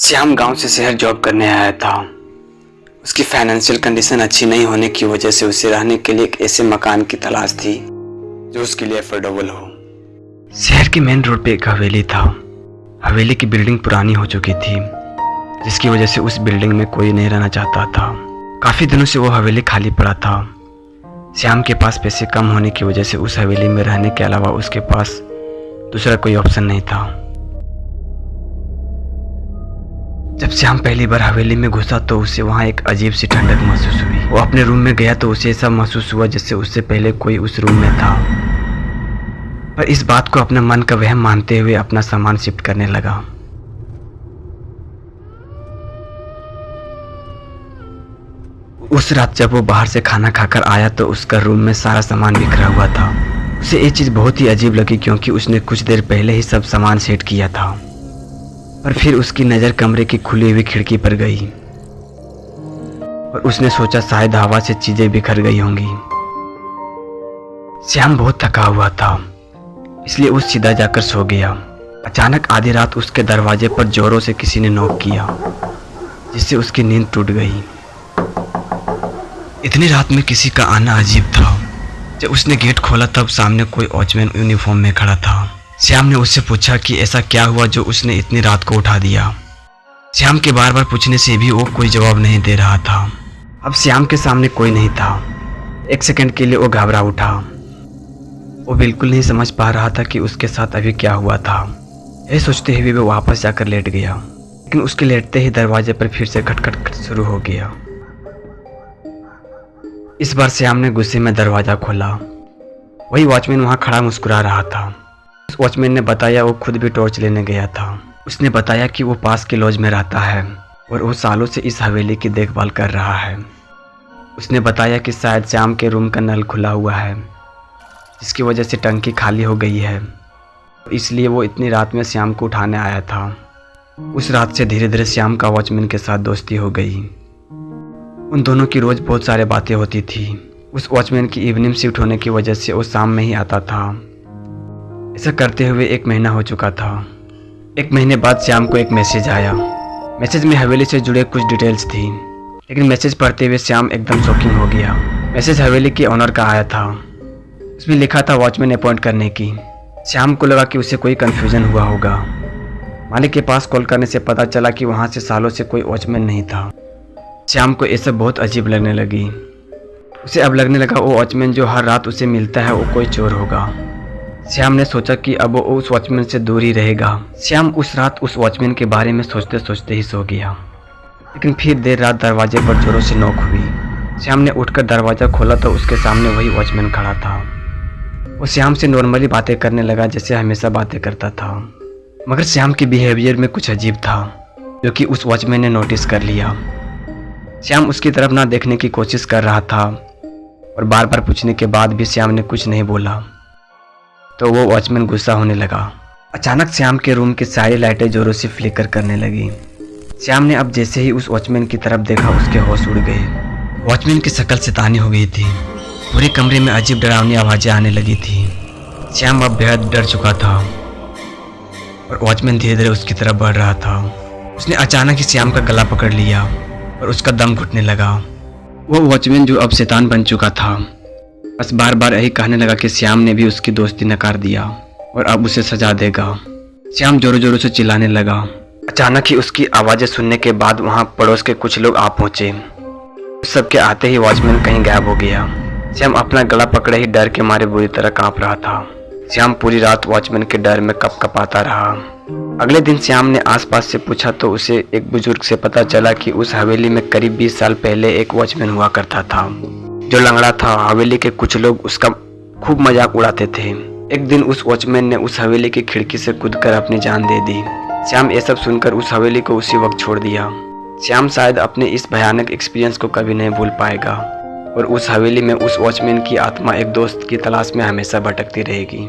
श्याम गांव से शहर जॉब करने आया था। उसकी फाइनेंशियल कंडीशन अच्छी नहीं होने की वजह से उसे रहने के लिए एक ऐसे मकान की तलाश थी जो उसके लिए अफोर्डेबल हो। शहर के मेन रोड पे एक हवेली था। हवेली की बिल्डिंग पुरानी हो चुकी थी, जिसकी वजह से उस बिल्डिंग में कोई नहीं रहना चाहता था। काफ़ी दिनों से वो हवेली खाली पड़ा था। श्याम के पास पैसे कम होने की वजह से उस हवेली में रहने के अलावा उसके पास दूसरा कोई ऑप्शन नहीं था। जब श्याम पहली बार हवेली में घुसा तो उसे वहाँ एक अजीब सी ठंडक महसूस हुई। वो अपने रूम में गया तो उसे ऐसा महसूस हुआ जैसे उससे पहले कोई उस रूम में था। पर इस बात को अपने मन का वहम मानते हुए अपना सामान शिफ्ट करने लगा। उस रात जब वो बाहर से खाना खाकर आया तो उसका रूम में सारा सामान बिखरा हुआ था। उसे ये चीज़ बहुत ही अजीब लगी क्योंकि उसने कुछ देर पहले ही सब सामान सेट किया था। पर फिर उसकी नज़र कमरे की खुली हुई खिड़की पर गई और उसने सोचा शायद हवा से चीज़ें बिखर गई होंगी। श्याम बहुत थका हुआ था, इसलिए वो सीधा जाकर सो गया। अचानक आधी रात उसके दरवाजे पर जोरों से किसी ने नॉक किया, जिससे उसकी नींद टूट गई। इतनी रात में किसी का आना अजीब था। जब उसने गेट खोला तब सामने कोई वॉचमैन यूनिफॉर्म में खड़ा था। श्याम ने उससे पूछा कि ऐसा क्या हुआ जो उसने इतनी रात को उठा दिया। श्याम के बार बार पूछने से भी वो कोई जवाब नहीं दे रहा था। अब श्याम के सामने कोई नहीं था। एक सेकंड के लिए वो घबरा उठा। वो बिल्कुल नहीं समझ पा रहा था कि उसके साथ अभी क्या हुआ था। यह सोचते हुए वो वापस जाकर लेट गया, लेकिन उसके लेटते ही दरवाजे पर फिर से खटखट शुरू हो गया। इस बार श्याम ने गुस्से में दरवाज़ा खोला। वही वॉचमैन वहाँ खड़ा मुस्कुरा रहा था। उस वॉचमैन ने बताया वो खुद भी टॉर्च लेने गया था। उसने बताया कि वो पास के लॉज में रहता है और वो सालों से इस हवेली की देखभाल कर रहा है। उसने बताया कि शायद श्याम के रूम का नल खुला हुआ है, जिसकी वजह से टंकी खाली हो गई है, इसलिए वो इतनी रात में श्याम को उठाने आया था। उस रात से धीरे धीरे श्याम का वॉचमैन के साथ दोस्ती हो गई। उन दोनों की रोज़ बहुत सारे बातें होती थी। उस वॉचमैन की इवनिंग शिफ्ट होने की वजह से वो शाम में ही आता था। ऐसा करते हुए 1 महीना हो चुका था। 1 महीने बाद श्याम को एक मैसेज आया। मैसेज में हवेली से जुड़े कुछ डिटेल्स थी, लेकिन मैसेज पढ़ते हुए श्याम एकदम शॉकिंग हो गया। मैसेज हवेली के ओनर का आया था। उसमें लिखा था वॉचमैन अपॉइंट करने की। श्याम को लगा कि उसे कोई कन्फ्यूजन हुआ होगा। मालिक के पास कॉल करने से पता चला कि वहाँ से सालों से कोई वॉचमैन नहीं था। श्याम को ये सब बहुत अजीब लगने लगी। उसे अब लगने लगा वो वॉचमैन जो हर रात उसे मिलता है वो कोई चोर होगा। श्याम ने सोचा कि अब वो उस वॉचमैन से दूर ही रहेगा। श्याम उस रात उस वॉचमैन के बारे में सोचते सोचते ही सो गया। लेकिन फिर देर रात दरवाजे पर जोरों से नॉक हुई। श्याम ने उठकर दरवाज़ा खोला तो उसके सामने वही वॉचमैन खड़ा था। वो श्याम से नॉर्मली बातें करने लगा जैसे हमेशा बातें करता था, मगर श्याम के बिहेवियर में कुछ अजीब था जो कि उस वॉचमैन ने नोटिस कर लिया। श्याम उसकी तरफ ना देखने की कोशिश कर रहा था और बार बार पूछने के बाद भी श्याम ने कुछ नहीं बोला तो वो वॉचमैन गुस्सा होने लगा। अचानक श्याम के रूम की सारी लाइटें जोरों से फ्लिकर करने लगी। श्याम ने अब जैसे ही उस वॉचमैन की तरफ देखा उसके होश उड़ गए। वॉचमैन की शक्ल शैतानी हो गई थी। पूरे कमरे में अजीब डरावनी आवाज़ें आने लगी थी। श्याम अब बेहद डर चुका था और वॉचमैन धीरे धीरे उसकी तरफ बढ़ रहा था। उसने अचानक ही श्याम का गला पकड़ लिया और उसका दम घुटने लगा। वो वॉचमैन जो अब शैतान बन चुका था बस बार बार यही कहने लगा कि श्याम ने भी उसकी दोस्ती नकार दिया और अब उसे सजा देगा। श्याम जोरों जोरों से चिल्लाने लगा। अचानक ही उसकी आवाज़ें सुनने के बाद वहाँ पड़ोस के कुछ लोग आ पहुँचे। उस सबके आते ही वॉचमैन कहीं गायब हो गया। श्याम अपना गला पकड़े ही डर के मारे बुरी तरह काँप रहा था। श्याम पूरी रात वॉचमैन के डर में कपकपाता रहा। अगले दिन श्याम ने आसपास से पूछा तो उसे एक बुजुर्ग से पता चला कि उस हवेली में करीब 20 साल पहले एक वॉचमैन हुआ करता था जो लंगड़ा था। हवेली के कुछ लोग उसका खूब मजाक उड़ाते थे। एक दिन उस वॉचमैन ने उस हवेली की खिड़की से कूदकर अपनी जान दे दी। श्याम ये सब सुनकर उस हवेली को उसी वक्त छोड़ दिया। श्याम शायद अपने इस भयानक एक्सपीरियंस को कभी नहीं भूल पाएगा और उस हवेली में उस वॉचमैन की आत्मा एक दोस्त की तलाश में हमेशा भटकती रहेगी।